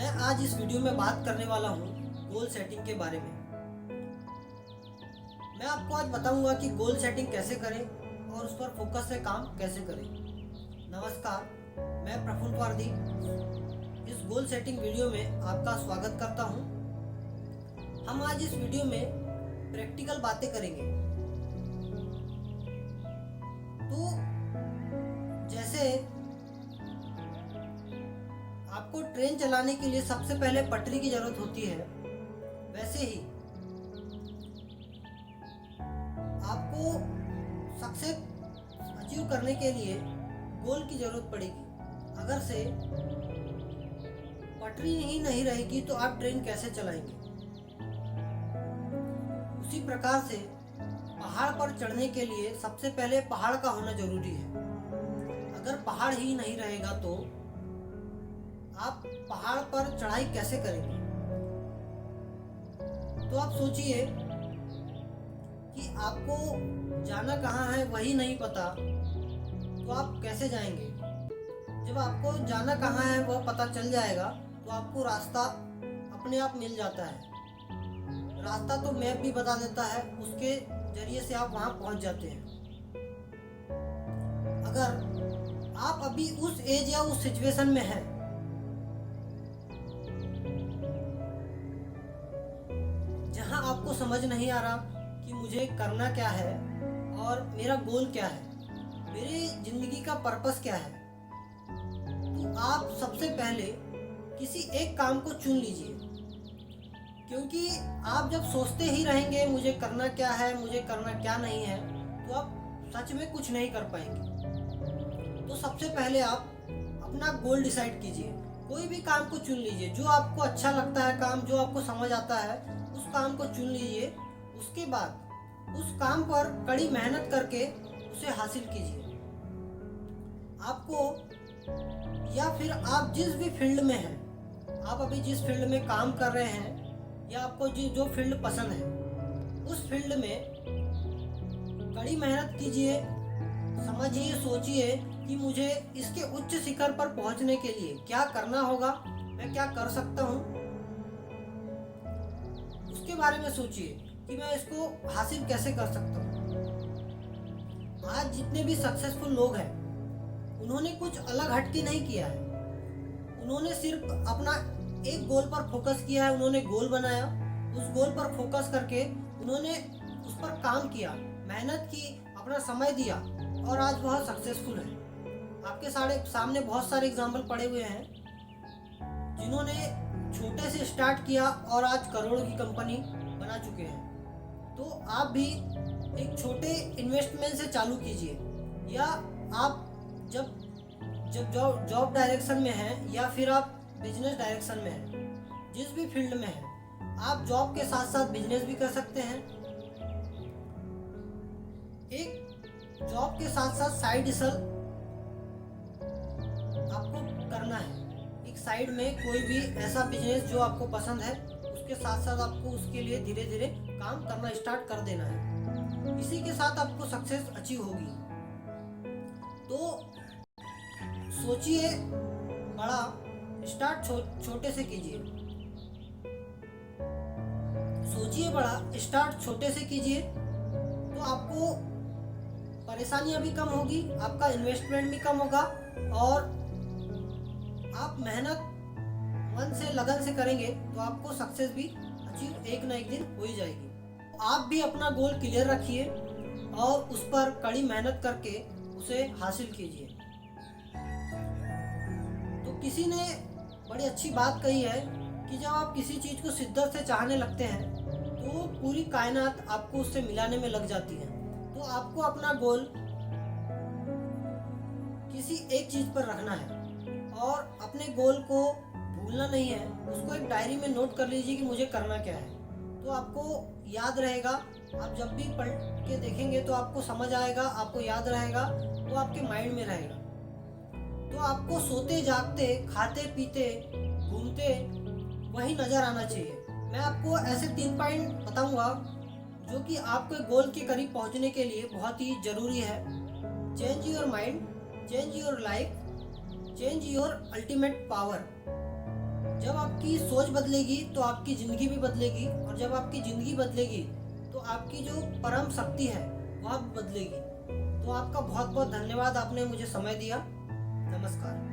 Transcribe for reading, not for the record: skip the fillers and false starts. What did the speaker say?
मैं आज इस वीडियो में बात करने वाला हूँ गोल सेटिंग के बारे में। मैं आपको आज बताऊंगा कि गोल सेटिंग कैसे करें और उस पर फोकस से काम कैसे करें। नमस्कार, मैं प्रफुल्ल पारधी इस गोल सेटिंग वीडियो में आपका स्वागत करता हूँ। हम आज इस वीडियो में प्रैक्टिकल बातें करेंगे। तो जैसे आपको ट्रेन चलाने के लिए सबसे पहले पटरी की जरूरत होती है, वैसे ही आपको सक्सेस अचीव करने के लिए गोल की जरूरत पड़ेगी। अगर से पटरी ही नहीं रहेगी तो आप ट्रेन कैसे चलाएंगे। उसी प्रकार से पहाड़ पर चढ़ने के लिए सबसे पहले पहाड़ का होना जरूरी है। अगर पहाड़ ही नहीं रहेगा तो आप पहाड़ पर चढ़ाई कैसे करेंगे। तो आप सोचिए कि आपको जाना कहाँ है वही नहीं पता, तो आप कैसे जाएंगे। जब आपको जाना कहाँ है वह पता चल जाएगा तो आपको रास्ता अपने आप मिल जाता है। रास्ता तो मैप भी बता देता है, उसके जरिए से आप वहाँ पहुँच जाते हैं। अगर आप अभी उस एज या उस सिचुएशन में हैं जहाँ आपको समझ नहीं आ रहा कि मुझे करना क्या है और मेरा गोल क्या है, मेरी जिंदगी का पर्पस क्या है, तो आप सबसे पहले किसी एक काम को चुन लीजिए। क्योंकि आप जब सोचते ही रहेंगे मुझे करना क्या है, मुझे करना क्या नहीं है, तो आप सच में कुछ नहीं कर पाएंगे। तो सबसे पहले आप अपना गोल डिसाइड कीजिए। कोई भी काम को चुन लीजिए, जो आपको अच्छा लगता है काम, जो आपको समझ आता है, उस काम को चुन लीजिए। उसके बाद उस काम पर कड़ी मेहनत करके उसे हासिल कीजिए। आपको या फिर आप जिस भी फील्ड में हैं, आप अभी जिस फील्ड में काम कर रहे हैं या आपको जो फील्ड पसंद है, उस फील्ड में कड़ी मेहनत कीजिए। समझिए, सोचिए कि मुझे इसके उच्च शिखर पर पहुंचने के लिए क्या करना होगा, मैं क्या कर सकता हूं। उसके बारे में सोचिए कि मैं इसको हासिल कैसे कर सकता हूं। आज जितने भी सक्सेसफुल लोग हैं, उन्होंने कुछ अलग हटके नहीं किया है। उन्होंने सिर्फ अपना एक गोल पर फोकस किया है। उन्होंने गोल बनाया, उस गोल पर फोकस करके उन्होंने उस पर काम किया, मेहनत की, अपना समय दिया और आज वह सक्सेसफुल है। आपके सामने बहुत सारे एग्जाम्पल पड़े हुए हैं जिन्होंने छोटे से स्टार्ट किया और आज करोड़ों की कंपनी बना चुके हैं। तो आप भी एक छोटे इन्वेस्टमेंट से चालू कीजिए, या आप जब जॉब डायरेक्शन में हैं या फिर आप बिजनेस डायरेक्शन में हैं, जिस भी फील्ड में हैं, आप जॉब के साथ साथ बिजनेस भी कर सकते हैं। एक जॉब के साथ साथ साइड हसल आपको करना है। एक साइड में कोई भी ऐसा बिजनेस जो आपको पसंद है, उसके साथ साथ आपको उसके लिए धीरे धीरे काम करना स्टार्ट कर देना है। इसी के साथ आपको सक्सेस अचीव होगी। तो सोचिए बड़ा, स्टार्ट छोटे से कीजिए। सोचिए बड़ा, स्टार्ट छोटे से कीजिए, तो आपको परेशानियां भी कम होगी, आपका इन्वेस्टमेंट भी कम होगा और आप मेहनत मन से, लगन से करेंगे तो आपको सक्सेस भी अचीव एक ना एक दिन हो ही जाएगी। आप भी अपना गोल क्लियर रखिए और उस पर कड़ी मेहनत करके उसे हासिल कीजिए। तो किसी ने बड़ी अच्छी बात कही है कि जब आप किसी चीज़ को शिद्दत से चाहने लगते हैं तो पूरी कायनात आपको उससे मिलाने में लग जाती है। तो आपको अपना गोल किसी एक चीज़ पर रखना है और अपने गोल को भूलना नहीं है। उसको एक डायरी में नोट कर लीजिए कि मुझे करना क्या है, तो आपको याद रहेगा। आप जब भी पढ़ के देखेंगे तो आपको समझ आएगा, आपको याद रहेगा, वो आपके माइंड में रहेगा। तो आपको सोते जागते, खाते पीते, घूमते वही नज़र आना चाहिए। मैं आपको ऐसे 3 पॉइंट बताऊंगा जो कि आपके गोल के करीब पहुंचने के लिए बहुत ही ज़रूरी है। Change your mind, change your life, change your ultimate power. जब आपकी सोच बदलेगी तो आपकी ज़िंदगी भी बदलेगी, और जब आपकी ज़िंदगी बदलेगी तो आपकी जो परम शक्ति है वह भी बदलेगी। तो आपका बहुत बहुत धन्यवाद, आपने मुझे समय दिया। नमस्कार।